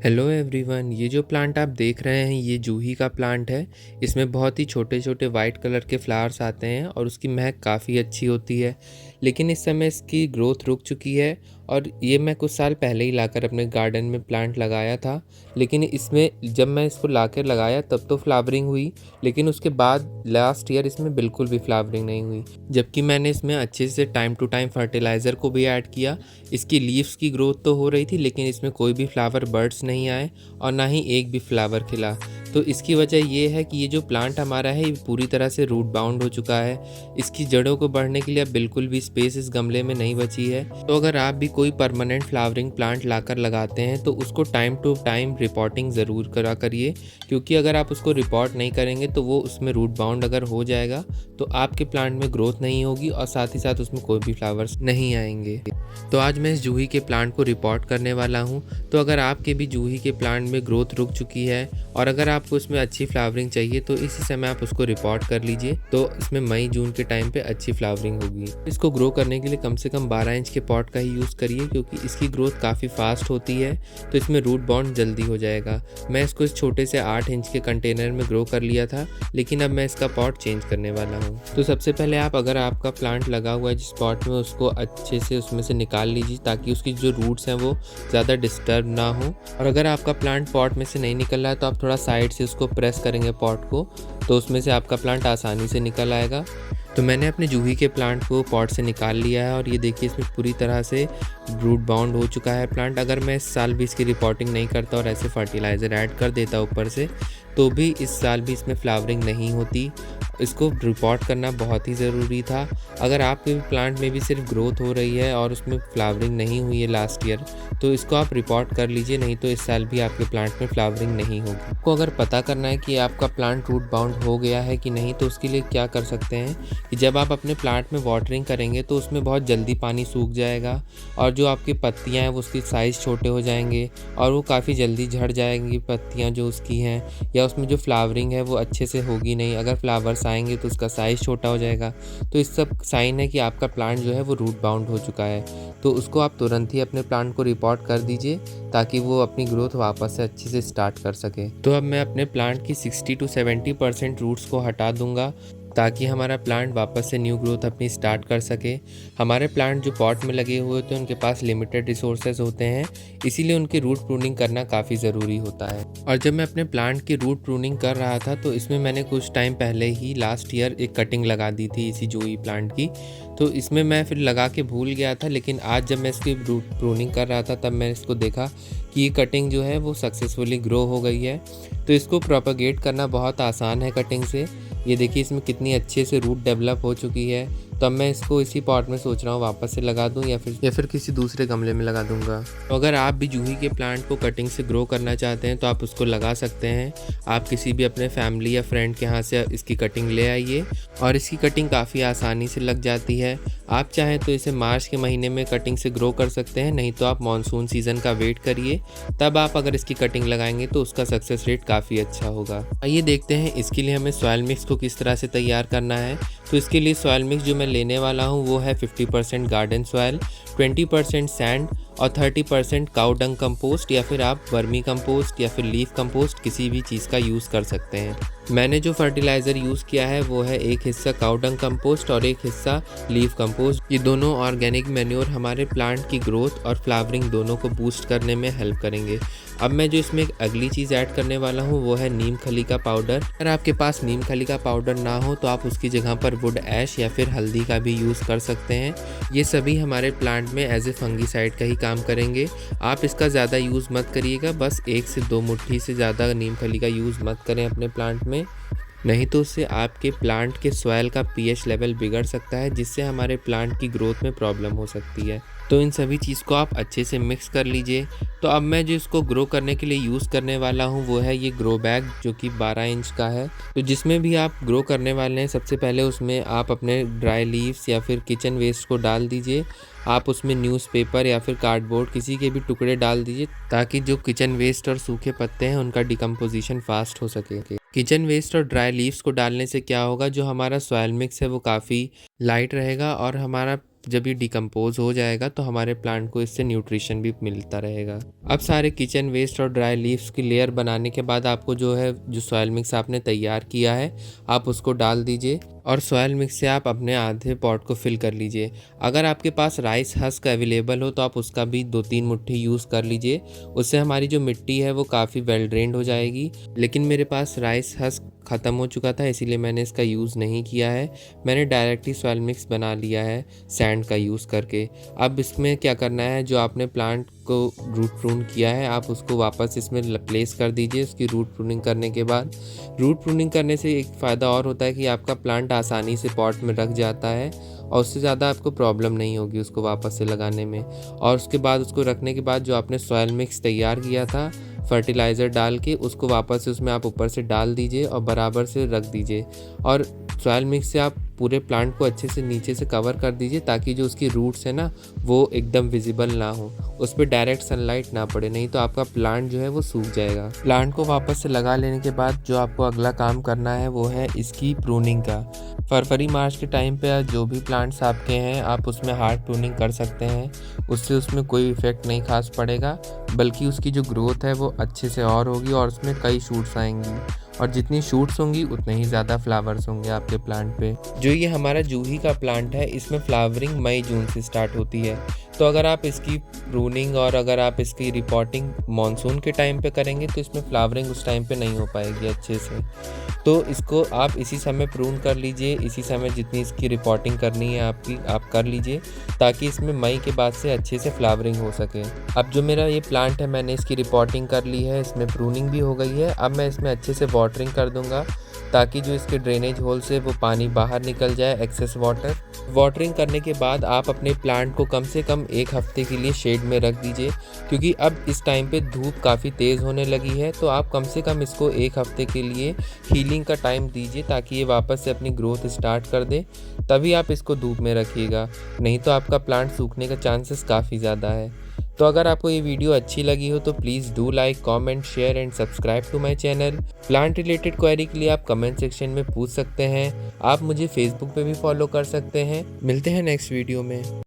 Hello everyone, ये जो plant आप देख रहे हैं ये जूही का प्लांट है। इसमें बहुत ही छोटे छोटे वाइट कलर के फ्लावर्स आते हैं और उसकी महक काफ़ी अच्छी होती है। लेकिन इस समय इसकी ग्रोथ रुक चुकी है और ये मैं कुछ साल पहले ही लाकर अपने गार्डन में प्लांट लगाया था। लेकिन इसमें जब मैं इसको लाकर लगाया तब तो फ्लावरिंग हुई, लेकिन उसके बाद लास्ट ईयर इसमें बिल्कुल भी फ्लावरिंग नहीं हुई। जबकि मैंने इसमें अच्छे से टाइम टू टाइम फर्टिलाइज़र को भी ऐड किया। इसकी लीव्स की ग्रोथ तो हो रही थी लेकिन इसमें कोई भी फ्लावर बर्ड्स नहीं आए और ना ही एक भी फ्लावर खिला। तो इसकी वजह ये है कि ये जो प्लांट हमारा है ये पूरी तरह से रूट बाउंड हो चुका है। इसकी जड़ों को बढ़ने के लिए अब बिल्कुल भी स्पेस इस गमले में नहीं बची है। तो अगर आप भी कोई परमानेंट फ्लावरिंग प्लांट लाकर लगाते हैं तो उसको टाइम टू टाइम रिपोर्टिंग ज़रूर करा करिए, क्योंकि अगर आप उसको रिपोर्ट नहीं करेंगे तो वो उसमें रूट बाउंड अगर हो जाएगा तो आपके प्लांट में ग्रोथ नहीं होगी और साथ ही साथ उसमें कोई भी फ्लावर्स नहीं आएंगे। तो आज मैं इस जूही के प्लांट को रिपोर्ट करने वाला हूँ। तो अगर आपके भी जूही के प्लांट में ग्रोथ रुक चुकी है और अगर आपको इसमें अच्छी फ्लावरिंग चाहिए तो इसी समय आप उसको रिपोर्ट कर लीजिए। तो इसमें मई जून के टाइम पे अच्छी फ्लावरिंग होगी। इसको ग्रो करने के लिए कम से कम 12 इंच के पॉट का ही यूज़ करिए, क्योंकि इसकी ग्रोथ काफ़ी फास्ट होती है तो इसमें रूट बाउंड जल्दी हो जाएगा। मैं इसको इस छोटे से 8 इंच के कंटेनर में ग्रो कर लिया था, लेकिन अब मैं इसका पॉट चेंज करने वाला हूँ। तो सबसे पहले आप अगर आपका प्लांट लगा हुआ है जिस पॉट में, उसको अच्छे से उसमें से निकाल लीजिए ताकि उसकी जो रूट्स हैं वो ज़्यादा डिस्टर्ब ना हो। और अगर आपका प्लांट पॉट में से नहीं निकल रहा है तो आप थोड़ा साइड से उसको प्रेस करेंगे पॉट को, तो उसमें से आपका प्लांट आसानी से निकल आएगा। तो मैंने अपने जूही के प्लांट को पॉट से निकाल लिया है और ये देखिए इसमें पूरी तरह से रूट बाउंड हो चुका है प्लांट। अगर मैं इस साल भी इसकी रिपोर्टिंग नहीं करता और ऐसे फर्टिलाइज़र ऐड कर देता ऊपर से तो भी इस साल भी इसमें फ्लावरिंग नहीं होती। इसको रिपोर्ट करना बहुत ही ज़रूरी था। अगर आपके प्लांट में भी सिर्फ ग्रोथ हो रही है और उसमें फ्लावरिंग नहीं हुई है लास्ट ईयर, तो इसको आप रिपोर्ट कर लीजिए, नहीं तो इस साल भी आपके प्लांट में फ्लावरिंग नहीं होगी। आपको अगर पता करना है कि आपका प्लांट रूट बाउंड हो गया है कि नहीं, तो उसके लिए क्या कर सकते हैं कि जब आप अपने प्लांट में वाटरिंग करेंगे तो उसमें बहुत जल्दी पानी सूख जाएगा और जो आपकी पत्तियाँ हैं वो उसकी साइज़ छोटे हो जाएंगे और वो काफ़ी जल्दी झड़ जाएंगी पत्तियाँ जो उसकी हैं, या उसमें जो फ्लावरिंग है वो अच्छे से होगी नहीं। अगर फ्लावर्स आएंगे तो उसका साइज़ छोटा हो जाएगा। तो इस सब साइन है कि आपका प्लांट जो है वो रूट बाउंड हो चुका है। तो उसको आप तुरंत ही अपने प्लांट को रिपोर्ट कर दीजिए ताकि वो अपनी ग्रोथ वापस से अच्छे से स्टार्ट कर सके। तो अब मैं अपने प्लांट की 60 to 70% रूट्स को हटा दूंगा ताकि हमारा प्लांट वापस से न्यू ग्रोथ अपनी स्टार्ट कर सके। हमारे प्लांट जो पॉट में लगे हुए होते हैं उनके पास लिमिटेड रिसोर्सेज होते हैं, इसीलिए उनकी रूट प्रूनिंग करना काफ़ी ज़रूरी होता है। और जब मैं अपने प्लांट की रूट प्रूनिंग कर रहा था तो इसमें मैंने कुछ टाइम पहले ही लास्ट ईयर एक कटिंग लगा दी थी इसी जूही प्लांट की। तो इसमें मैं फिर लगा के भूल गया था, लेकिन आज जब मैं इसकी रूट प्रूनिंग कर रहा था तब मैंने इसको देखा कि ये कटिंग जो है वो सक्सेसफुली ग्रो हो गई है। तो इसको प्रोपेगेट करना बहुत आसान है कटिंग से। ये देखिए इसमें कितनी अच्छे से रूट डेवलप हो चुकी है। तो अब मैं इसको इसी पॉट में सोच रहा हूँ वापस से लगा दूँ या फिर किसी दूसरे गमले में लगा दूंगा। तो अगर आप भी जूही के प्लांट को कटिंग से ग्रो करना चाहते हैं तो आप उसको लगा सकते हैं। आप किसी भी अपने फैमिली या फ्रेंड के यहाँ से इसकी कटिंग ले आइए और इसकी कटिंग काफ़ी आसानी से लग जाती है। आप चाहें तो इसे मार्च के महीने में कटिंग से ग्रो कर सकते हैं, नहीं तो आप मानसून सीज़न का वेट करिए, तब आप अगर इसकी कटिंग लगाएंगे तो उसका सक्सेस रेट काफ़ी अच्छा होगा। आइए देखते हैं इसके लिए हमें सॉइल मिक्स को किस तरह से तैयार करना है। तो इसके लिए सॉइल मिक्स जो मैं लेने वाला हूँ वो है 50% गार्डन सॉइल, 20% सैंड और 30% काऊ डंग कंपोस्ट, या फिर आप वर्मी कंपोस्ट या फिर लीफ कंपोस्ट किसी भी चीज़ का यूज़ कर सकते हैं। मैंने जो फर्टिलाइज़र यूज़ किया है वो है एक हिस्सा काऊ डंग कंपोस्ट और एक हिस्सा लीफ कंपोस्ट। ये दोनों ऑर्गेनिक मैन्योर हमारे प्लांट की ग्रोथ और फ्लावरिंग दोनों को बूस्ट करने में हेल्प करेंगे। अब मैं जो इसमें एक अगली चीज़ ऐड करने वाला हूँ वो है नीम खली का पाउडर। अगर आपके पास नीम खली का पाउडर ना हो तो आप उसकी जगह पर वुड ऐश या फिर हल्दी का भी यूज़ कर सकते हैं। ये सभी हमारे प्लांट में एज ए फंगीसाइड का ही काम करेंगे। आप इसका ज़्यादा यूज़ मत करिएगा, बस 1 से 2 मुट्ठी से ज़्यादा नीम खली का यूज़ मत करें अपने प्लांट में, नहीं तो उससे आपके प्लांट के सॉइल का पीएच लेवल बिगड़ सकता है, जिससे हमारे प्लांट की ग्रोथ में प्रॉब्लम हो सकती है। तो इन सभी चीज़ को आप अच्छे से मिक्स कर लीजिए। तो अब मैं जो इसको ग्रो करने के लिए यूज़ करने वाला हूँ वो है ये ग्रो बैग जो कि 12 इंच का है। तो जिसमें भी आप ग्रो करने वाले हैं सबसे पहले उसमें आप अपने ड्राई लीव्स या फिर किचन वेस्ट को डाल दीजिए। आप उसमें न्यूज़पेपर या फिर कार्डबोर्ड किसी के भी टुकड़े डाल दीजिए ताकि जो किचन वेस्ट और सूखे पत्ते हैं उनका डिकम्पोजिशन फास्ट हो सके। किचन वेस्ट और ड्राई लीव्स को डालने से क्या होगा, जो हमारा सॉइल मिक्स है वो काफ़ी लाइट रहेगा और हमारा जब ये डिकम्पोज हो जाएगा तो हमारे प्लांट को इससे न्यूट्रिशन भी मिलता रहेगा। अब सारे किचन वेस्ट और ड्राई लीव्स की लेयर बनाने के बाद आपको जो सॉयल मिक्स आपने तैयार किया है आप उसको डाल दीजिए और सॉयल मिक्स से आप अपने आधे पॉट को फिल कर लीजिए। अगर आपके पास राइस हस्क अवेलेबल हो तो आप उसका भी 2-3 मुट्ठी यूज़ कर लीजिए। उससे हमारी जो मिट्टी है वो काफ़ी वेल ड्रेन्ड हो जाएगी। लेकिन मेरे पास राइस हस्क ख़त्म हो चुका था, इसीलिए मैंने इसका यूज़ नहीं किया है। मैंने डायरेक्ट ही सॉयल मिक्स बना लिया है सैंड का यूज़ करके। अब इसमें क्या करना है, जो आपने प्लांट को रूट प्रून किया है आप उसको वापस इसमें प्लेस कर दीजिए। उसकी रूट प्रूनिंग करने के बाद, रूट प्रूनिंग करने से एक फ़ायदा और होता है कि आपका प्लांट आसानी से पॉट में रख जाता है और उससे ज़्यादा आपको प्रॉब्लम नहीं होगी उसको वापस से लगाने में। और उसके बाद उसको रखने के बाद जो आपने सॉयल मिक्स तैयार किया था फर्टिलाइज़र डाल के, उसको वापस से उसमें आप ऊपर से डाल दीजिए और बराबर से रख दीजिए। और सॉयल मिक्स से आप पूरे प्लांट को अच्छे से नीचे से कवर कर दीजिए ताकि जो उसकी रूट्स है ना वो एकदम विजिबल ना हो, उस पर डायरेक्ट सनलाइट ना पड़े, नहीं तो आपका प्लांट जो है वो सूख जाएगा। प्लांट को वापस से लगा लेने के बाद जो आपको अगला काम करना है वो है इसकी प्रूनिंग का। फरवरी मार्च के टाइम पे जो भी प्लांट्स आपके हैं आप उसमें हार्ड प्रूनिंग कर सकते हैं। उससे उसमें कोई इफ़ेक्ट नहीं खास पड़ेगा, बल्कि उसकी जो ग्रोथ है वो अच्छे से और होगी और उसमें कई शूट्स आएंगी और जितनी शूट्स होंगी उतने ही ज़्यादा फ्लावर्स होंगे आपके प्लांट पे। जो ये हमारा जूही का प्लांट है इसमें फ्लावरिंग मई जून से स्टार्ट होती है। तो अगर आप इसकी प्रूनिंग और अगर आप इसकी रिपोर्टिंग मानसून के टाइम पे करेंगे तो इसमें फ्लावरिंग उस टाइम पे नहीं हो पाएगी अच्छे से। तो इसको आप इसी समय प्रून कर लीजिए, इसी समय जितनी इसकी रिपोर्टिंग करनी है आपकी आप कर लीजिए ताकि इसमें मई के बाद से अच्छे से फ्लावरिंग हो सके। अब जो मेरा ये प्लांट है मैंने इसकी रिपोर्टिंग कर ली है, इसमें प्रूनिंग भी हो गई है। अब मैं इसमें अच्छे से वाटरिंग कर दूंगा ताकि जो इसके ड्रेनेज होल से वो पानी बाहर निकल जाए, एक्सेस वाटर। वाटरिंग करने के बाद आप अपने प्लांट को कम से कम 1 हफ्ते के लिए शेड में रख दीजिए, क्योंकि अब इस टाइम पे धूप काफ़ी तेज़ होने लगी है। तो आप कम से कम इसको 1 हफ्ते के लिए हीलिंग का टाइम दीजिए ताकि ये वापस से अपनी ग्रोथ स्टार्ट कर दे, तभी आप इसको धूप में रखिएगा, नहीं तो आपका प्लांट सूखने का चांसेस काफ़ी ज़्यादा है। तो अगर आपको ये वीडियो अच्छी लगी हो तो please do like, comment, share and subscribe to my channel. Plant related query के लिए आप कमेंट सेक्शन में पूछ सकते हैं। आप मुझे फेसबुक पे भी फॉलो कर सकते हैं। मिलते हैं नेक्स्ट वीडियो में।